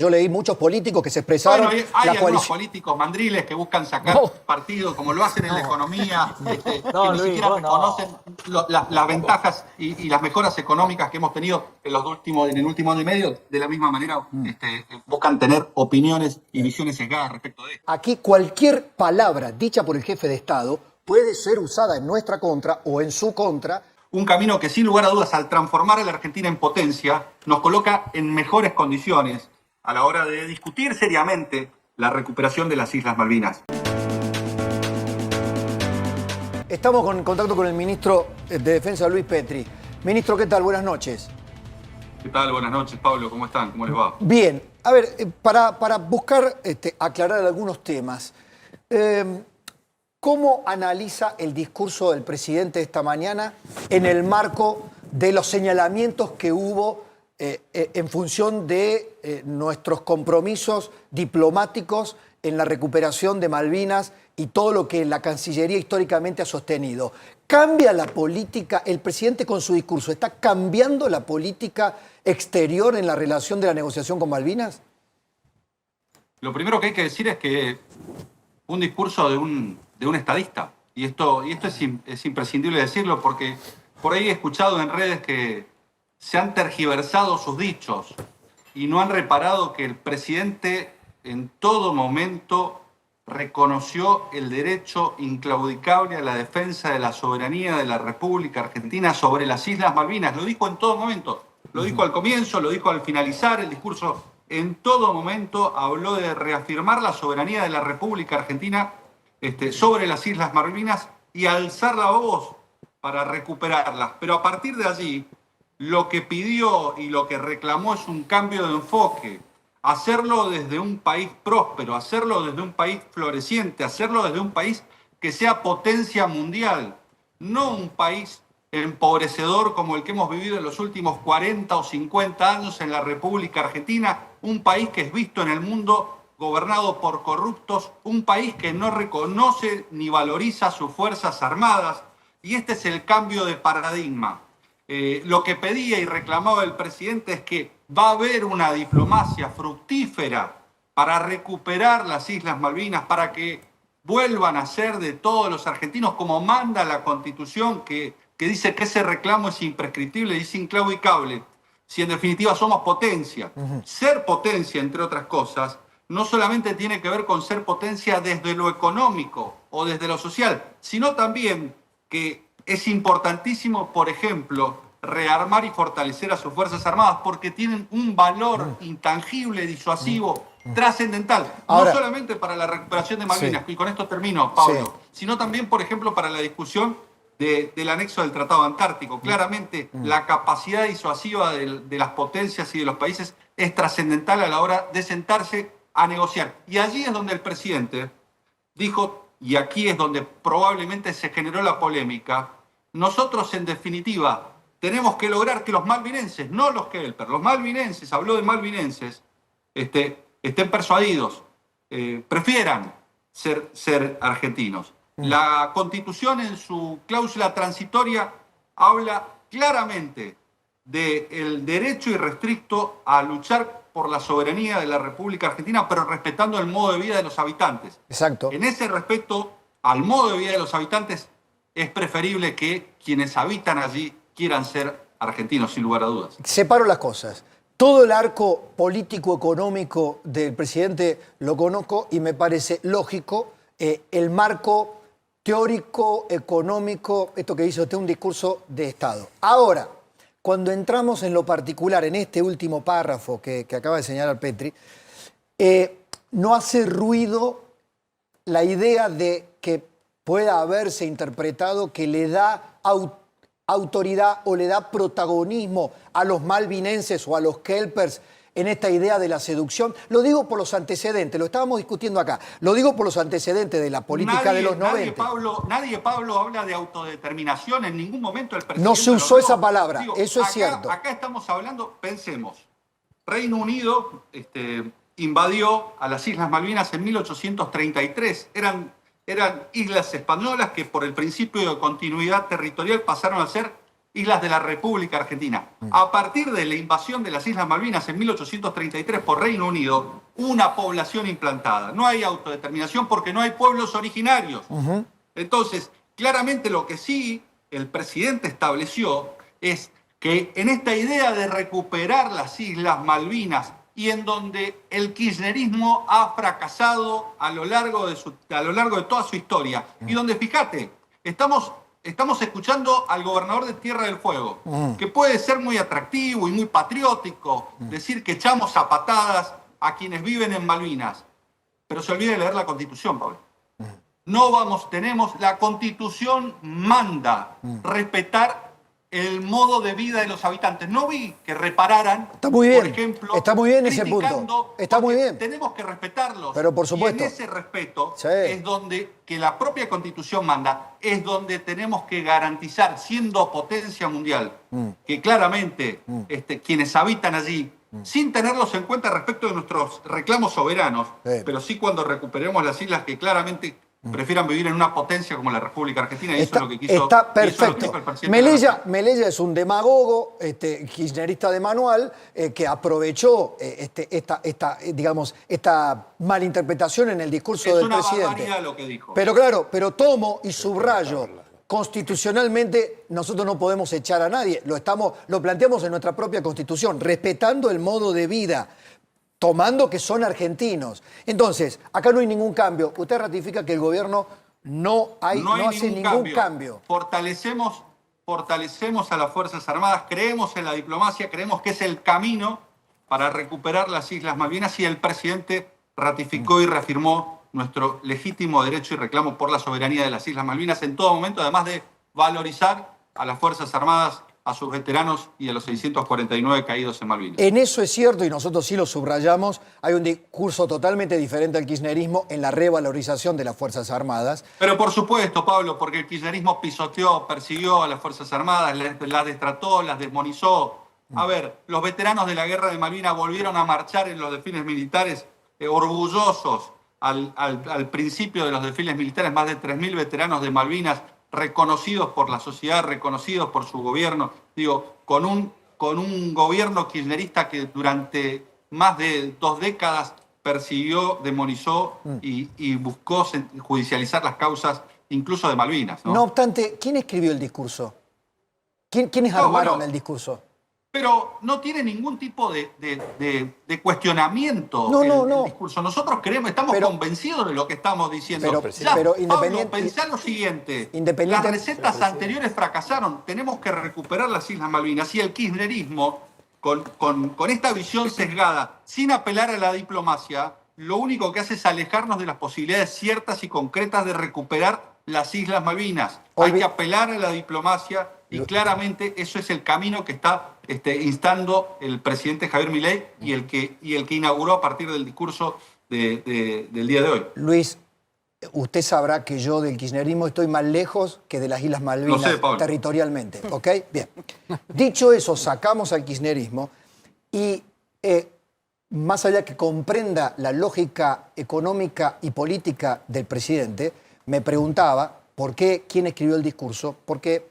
Yo leí muchos políticos que se expresaron. Bueno, hay algunos políticos mandriles que buscan sacar partido, como lo hacen en la economía, que ni Luis, siquiera reconocen las ventajas y las mejoras económicas que hemos tenido en el último año y medio. De la misma manera, buscan tener opiniones y visiones sesgadas respecto de esto. Aquí cualquier palabra dicha por el jefe de Estado puede ser usada en nuestra contra o en su contra. Un camino que, sin lugar a dudas, al transformar a la Argentina en potencia, nos coloca en mejores condiciones a la hora de discutir seriamente la recuperación de las Islas Malvinas. Estamos en contacto con el ministro de Defensa, Luis Petri. Ministro, ¿qué tal? Buenas noches. ¿Qué tal? Buenas noches, Pablo. ¿Cómo están? ¿Cómo les va? Bien. A ver, para buscar aclarar algunos temas, ¿cómo analiza el discurso del presidente esta mañana en el marco de los señalamientos que hubo en función de nuestros compromisos diplomáticos en la recuperación de Malvinas y todo lo que la Cancillería históricamente ha sostenido? ¿Cambia la política, el presidente con su discurso, está cambiando la política exterior en la relación de la negociación con Malvinas? Lo primero que hay que decir es que un discurso de un estadista, y esto es imprescindible decirlo porque por ahí he escuchado en redes que se han tergiversado sus dichos y no han reparado que el presidente en todo momento reconoció el derecho inclaudicable a la defensa de la soberanía de la República Argentina sobre las Islas Malvinas. Lo dijo en todo momento, lo dijo al comienzo, lo dijo al finalizar el discurso. En todo momento habló de reafirmar la soberanía de la República Argentina sobre las Islas Malvinas y alzar la voz para recuperarlas. Pero a partir de allí, lo que pidió y lo que reclamó es un cambio de enfoque. Hacerlo desde un país próspero, hacerlo desde un país floreciente, hacerlo desde un país que sea potencia mundial, no un país empobrecedor como el que hemos vivido en los últimos 40 o 50 años en la República Argentina, un país que es visto en el mundo gobernado por corruptos, un país que no reconoce ni valoriza sus fuerzas armadas, y este es el cambio de paradigma. Lo que pedía y reclamaba el presidente es que va a haber una diplomacia fructífera para recuperar las Islas Malvinas, para que vuelvan a ser de todos los argentinos, como manda la Constitución, que dice que ese reclamo es imprescriptible y es inclaudicable, si en definitiva somos potencia. Ser potencia, entre otras cosas, no solamente tiene que ver con ser potencia desde lo económico o desde lo social, sino también que es importantísimo, por ejemplo, rearmar y fortalecer a sus Fuerzas Armadas porque tienen un valor intangible, disuasivo, trascendental. Ahora, no solamente para la recuperación de Malvinas, y con esto termino, Pablo, sino también, por ejemplo, para la discusión del anexo del Tratado Antártico. Claramente, la capacidad disuasiva de las potencias y de los países es trascendental a la hora de sentarse a negociar. Y allí es donde el presidente dijo, y aquí es donde probablemente se generó la polémica, nosotros en definitiva tenemos que lograr que los malvinenses, no los kelper, los malvinenses, habló de malvinenses, estén persuadidos, prefieran ser argentinos. La Constitución en su cláusula transitoria habla claramente del derecho irrestricto a luchar por la soberanía de la República Argentina, pero respetando el modo de vida de los habitantes. Exacto. En ese respeto al modo de vida de los habitantes, es preferible que quienes habitan allí quieran ser argentinos, sin lugar a dudas. Separo las cosas. Todo el arco político-económico del presidente lo conozco y me parece lógico. El marco teórico, económico, esto que hizo usted, un discurso de Estado. Ahora, cuando entramos en lo particular, en este último párrafo que acaba de señalar Petri, no hace ruido la idea de que pueda haberse interpretado que le da autoridad o le da protagonismo a los malvinenses o a los kelpers en esta idea de la seducción. Lo digo por los antecedentes, lo estábamos discutiendo acá, lo digo por los antecedentes de la política de los 90. Nadie, Pablo, habla de autodeterminación en ningún momento. El presidente no se usó esa palabra, eso es cierto. Acá estamos hablando, pensemos, Reino Unido invadió a las Islas Malvinas en 1833, eran islas españolas que por el principio de continuidad territorial pasaron a ser islas de la República Argentina. A partir de la invasión de las Islas Malvinas en 1833 por Reino Unido, una población implantada. No hay autodeterminación porque no hay pueblos originarios. Entonces, claramente lo que sí el presidente estableció es que en esta idea de recuperar las Islas Malvinas y en donde el kirchnerismo ha fracasado a lo largo de toda su historia, y donde, fíjate, estamos escuchando al gobernador de Tierra del Fuego, que puede ser muy atractivo y muy patriótico, decir que echamos a patadas a quienes viven en Malvinas, pero se olvida de leer la Constitución, Pablo. La Constitución manda respetar el modo de vida de los habitantes. No vi que repararan, está muy bien, por ejemplo, está muy bien ese punto. Está muy bien. Tenemos que respetarlos. Pero por supuesto. Y en ese respeto Sí. es donde, que la propia Constitución manda, es donde tenemos que garantizar, siendo potencia mundial, que claramente quienes habitan allí, sin tenerlos en cuenta respecto de nuestros reclamos soberanos, pero sí cuando recuperemos las islas, que claramente prefieran vivir en una potencia como la República Argentina, y eso es lo que quiso. Está perfecto. Melella es un demagogo, kirchnerista de manual, que aprovechó esta malinterpretación en el discurso del presidente. Es una barbaridad lo que dijo. Pero claro, tomo y subrayo. Constitucionalmente nosotros no podemos echar a nadie. Lo planteamos en nuestra propia Constitución, respetando el modo de vida, tomando que son argentinos. Entonces, acá no hay ningún cambio. Usted ratifica que el gobierno no hace ningún cambio. Fortalecemos a las Fuerzas Armadas, creemos en la diplomacia, creemos que es el camino para recuperar las Islas Malvinas, y el presidente ratificó y reafirmó nuestro legítimo derecho y reclamo por la soberanía de las Islas Malvinas en todo momento, además de valorizar a las Fuerzas Armadas, a sus veteranos y a los 649 caídos en Malvinas. En eso es cierto, y nosotros sí lo subrayamos, hay un discurso totalmente diferente al kirchnerismo en la revalorización de las Fuerzas Armadas. Pero por supuesto, Pablo, porque el kirchnerismo pisoteó, persiguió a las Fuerzas Armadas, las destrató, las demonizó. A ver, los veteranos de la Guerra de Malvinas volvieron a marchar en los desfiles militares orgullosos al principio de los desfiles militares, más de 3.000 veteranos de Malvinas reconocidos por la sociedad, reconocidos por su gobierno, con un gobierno kirchnerista que durante más de 2 décadas persiguió, demonizó y buscó judicializar las causas incluso de Malvinas. No obstante, ¿quién escribió el discurso? ¿Quiénes armaron el discurso? Pero no tiene ningún tipo de cuestionamiento el discurso. Nosotros estamos convencidos de lo que estamos diciendo. Pero Pablo, pensá lo siguiente. Las recetas anteriores fracasaron. Tenemos que recuperar las Islas Malvinas. Y el kirchnerismo, con esta visión sesgada, sin apelar a la diplomacia, lo único que hace es alejarnos de las posibilidades ciertas y concretas de recuperar las Islas Malvinas. Hay que apelar a la diplomacia, y claramente eso es el camino que está instando el presidente Javier Milei y el que inauguró a partir del discurso del día de hoy. Luis, usted sabrá que yo del kirchnerismo estoy más lejos que de las Islas Malvinas territorialmente. ¿Ok? Bien. Dicho eso, sacamos al kirchnerismo y más allá que comprenda la lógica económica y política del presidente, me preguntaba quién escribió el discurso, porque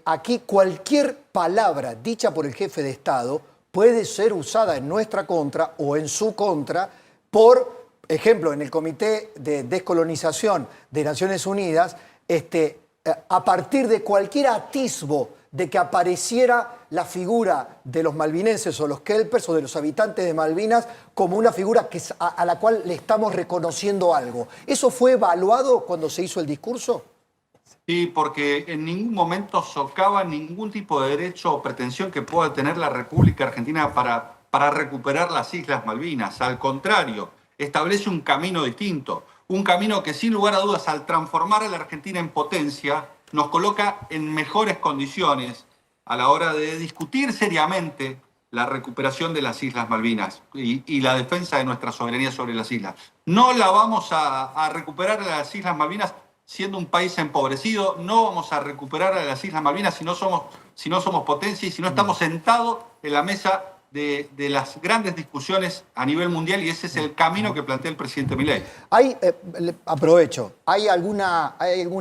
aquí cualquier palabra dicha por el jefe de Estado puede ser usada en nuestra contra o en su contra. Por ejemplo, en el Comité de Descolonización de Naciones Unidas, a partir de cualquier atisbo de que apareciera la figura de los malvinenses o los kelpers o de los habitantes de Malvinas como una figura a la cual le estamos reconociendo algo. ¿Eso fue evaluado cuando se hizo el discurso? Sí, porque en ningún momento socava ningún tipo de derecho o pretensión que pueda tener la República Argentina para recuperar las Islas Malvinas. Al contrario, establece un camino distinto, un camino que sin lugar a dudas, al transformar a la Argentina en potencia, nos coloca en mejores condiciones a la hora de discutir seriamente la recuperación de las Islas Malvinas y la defensa de nuestra soberanía sobre las islas. No la vamos a recuperar a las Islas Malvinas siendo un país empobrecido, no vamos a recuperar a las Islas Malvinas si no somos potencia y si no estamos sentados en la mesa de las grandes discusiones a nivel mundial y ese es el camino que plantea el presidente Milei. Aprovecho, ¿hay algún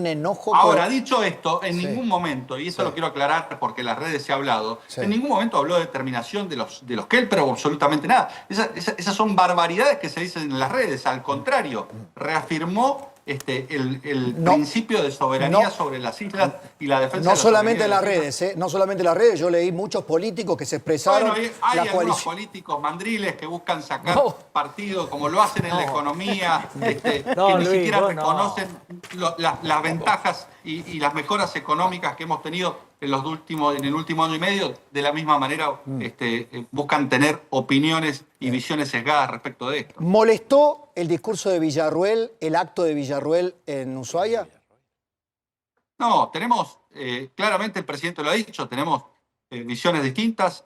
enojo? Ahora, dicho esto, en Sí. ningún momento, y esto Sí. lo quiero aclarar porque en las redes se ha hablado, Sí. en ningún momento habló de determinación de los Kell, pero absolutamente nada. Esas son barbaridades que se dicen en las redes. Al contrario, reafirmó el No, principio de soberanía no, sobre las islas y la defensa No de la solamente en soberanía las de las islas. redes, no solamente en las redes, yo leí muchos políticos que se expresaron. Bueno, hay la algunos coalición. políticos mandriles que buscan sacar No. partido, como lo hacen en la economía, que No, ni Luis, siquiera vos no. reconocen las ventajas y las mejoras económicas que hemos tenido en el último año y medio. De la misma manera, buscan tener opiniones y visiones sesgadas respecto de esto. ¿Molestó el discurso de Villarruel, el acto de Villarruel en Ushuaia? No, tenemos, claramente el presidente lo ha dicho, tenemos visiones distintas.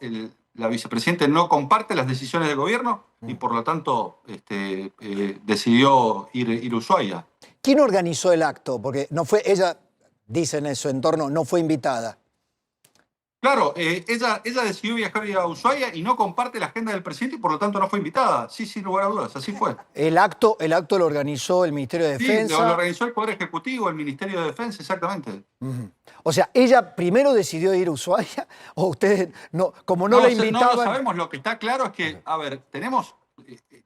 La vicepresidenta no comparte las decisiones del gobierno y por lo tanto decidió ir a Ushuaia. ¿Quién organizó el acto? Porque no fue, ella, dicen en su entorno, no fue invitada. Claro, ella decidió viajar a Ushuaia y no comparte la agenda del presidente y por lo tanto no fue invitada. Sí, sin lugar a dudas, así fue. El acto lo organizó el Ministerio de Sí, Defensa. lo organizó el Poder Ejecutivo, el Ministerio de Defensa, exactamente. O sea, ¿ella primero decidió ir a Ushuaia o ustedes, no, como no la No invitaban? lo sabemos, lo que está claro es que, a ver, tenemos,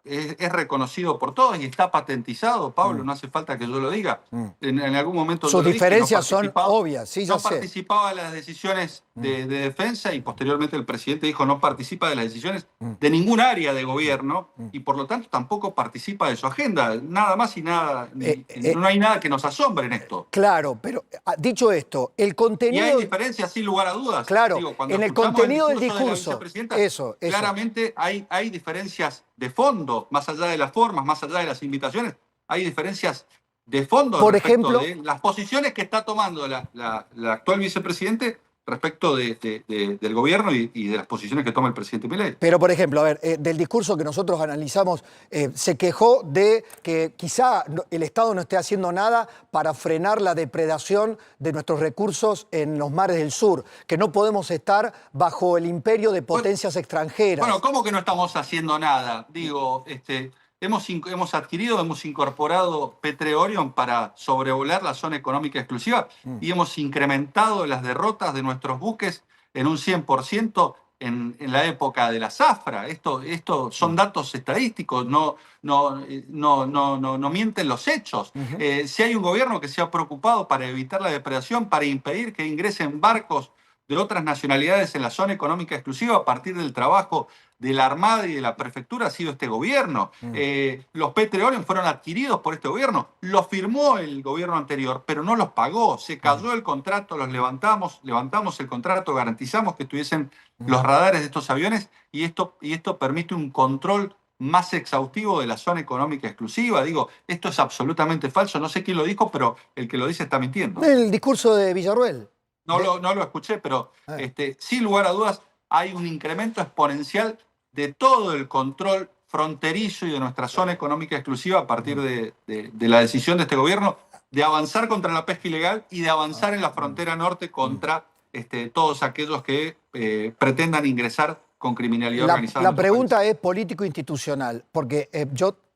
es reconocido por todos y está patentizado, Pablo, no hace falta que yo lo diga. En algún momento Sus yo lo dije, diferencias son participaba- obvias, sí, ya no sé. participaba de las decisiones de defensa y posteriormente el presidente dijo no participa de las decisiones de ningún área de gobierno y por lo tanto tampoco participa de su agenda. Nada más y nada, no hay nada que nos asombre en esto. Claro, pero dicho esto, el Y contenido... hay diferencias sin lugar a dudas. Claro, Cuando en el escuchamos contenido del de la discurso, vicepresidenta, eso. claramente hay diferencias de fondo, más allá de las formas, más allá de las invitaciones, hay diferencias de fondo Por respecto ejemplo, de las posiciones que está tomando la actual vicepresidente respecto del gobierno y de las posiciones que toma el presidente Milei. Pero, por ejemplo, a ver, del discurso que nosotros analizamos, se quejó de que quizá el Estado no esté haciendo nada para frenar la depredación de nuestros recursos en los mares del sur, que no podemos estar bajo el imperio de potencias extranjeras. Bueno, ¿cómo que no estamos haciendo nada? Digo, hemos adquirido, hemos incorporado Petre-Orion para sobrevolar la zona económica exclusiva y hemos incrementado las derrotas de nuestros buques en un 100% en la época de la zafra. Esto son datos estadísticos, no mienten los hechos. Si hay un gobierno que se ha preocupado para evitar la depredación, para impedir que ingresen barcos de otras nacionalidades en la zona económica exclusiva a partir del trabajo de la Armada y de la Prefectura, ha sido este gobierno. Los Petre-Orion fueron adquiridos por este gobierno, los firmó el gobierno anterior, pero no los pagó, se cayó el contrato, los levantamos el contrato, garantizamos que estuviesen los radares de estos aviones y esto permite un control más exhaustivo de la zona económica exclusiva. Digo, esto es absolutamente falso, no sé quién lo dijo, pero el que lo dice está mintiendo. El discurso de Villarruel. No lo escuché, pero sin lugar a dudas hay un incremento exponencial de todo el control fronterizo y de nuestra zona económica exclusiva a partir de la decisión de este gobierno de avanzar contra la pesca ilegal y de avanzar en la frontera norte contra todos aquellos que pretendan ingresar con criminalidad organizada. La pregunta es político-institucional, porque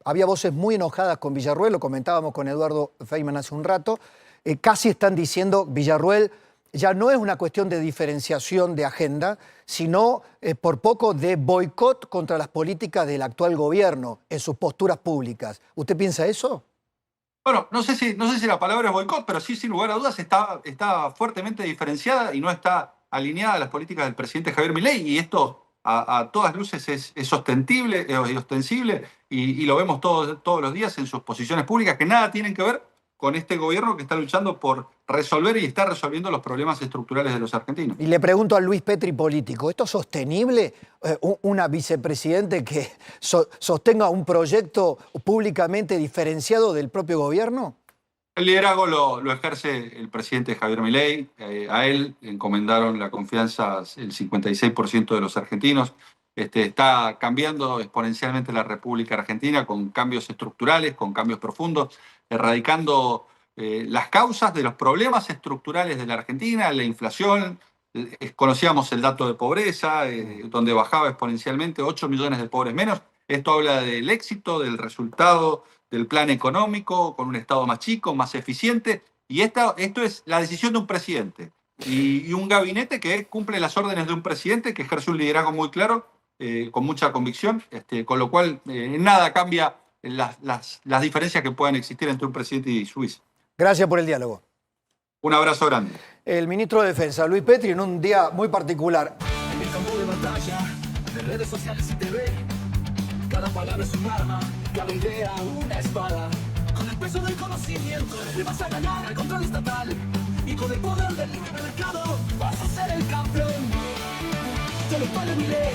había voces muy enojadas con Villarruel, lo comentábamos con Eduardo Feynman hace un rato, casi están diciendo Villarruel ya no es una cuestión de diferenciación de agenda, sino por poco de boicot contra las políticas del actual gobierno en sus posturas públicas. ¿Usted piensa eso? Bueno, no sé si la palabra es boicot, pero sí, sin lugar a dudas, está fuertemente diferenciada y no está alineada a las políticas del presidente Javier Milei, y esto a todas luces es ostensible y lo vemos todos los días en sus posiciones públicas, que nada tienen que ver con este gobierno que está luchando por resolver y está resolviendo los problemas estructurales de los argentinos. Y le pregunto a Luis Petri, político, ¿esto es sostenible? ¿Una vicepresidente que sostenga un proyecto públicamente diferenciado del propio gobierno? El liderazgo lo ejerce el presidente Javier Milei. A él encomendaron la confianza el 56% de los argentinos. Está cambiando exponencialmente la República Argentina con cambios estructurales, con cambios profundos, erradicando las causas de los problemas estructurales de la Argentina, la inflación, conocíamos el dato de pobreza, donde bajaba exponencialmente, 8 millones de pobres menos. Esto habla del éxito, del resultado del plan económico, con un Estado más chico, más eficiente. Y esto es la decisión de un presidente y un gabinete que cumple las órdenes de un presidente que ejerce un liderazgo muy claro, con mucha convicción, con lo cual en nada cambia las diferencias que puedan existir entre un presidente y su vice. Gracias por el diálogo. Un abrazo grande. El ministro de Defensa, Luis Petri, en un día muy particular. En el campo de batalla, de redes sociales y TV, cada palabra es un arma, cada idea una espada. Con el peso del conocimiento le vas a ganar al control estatal, y con el poder del libre mercado vas a ser el campeón. Te lo vale mi ley.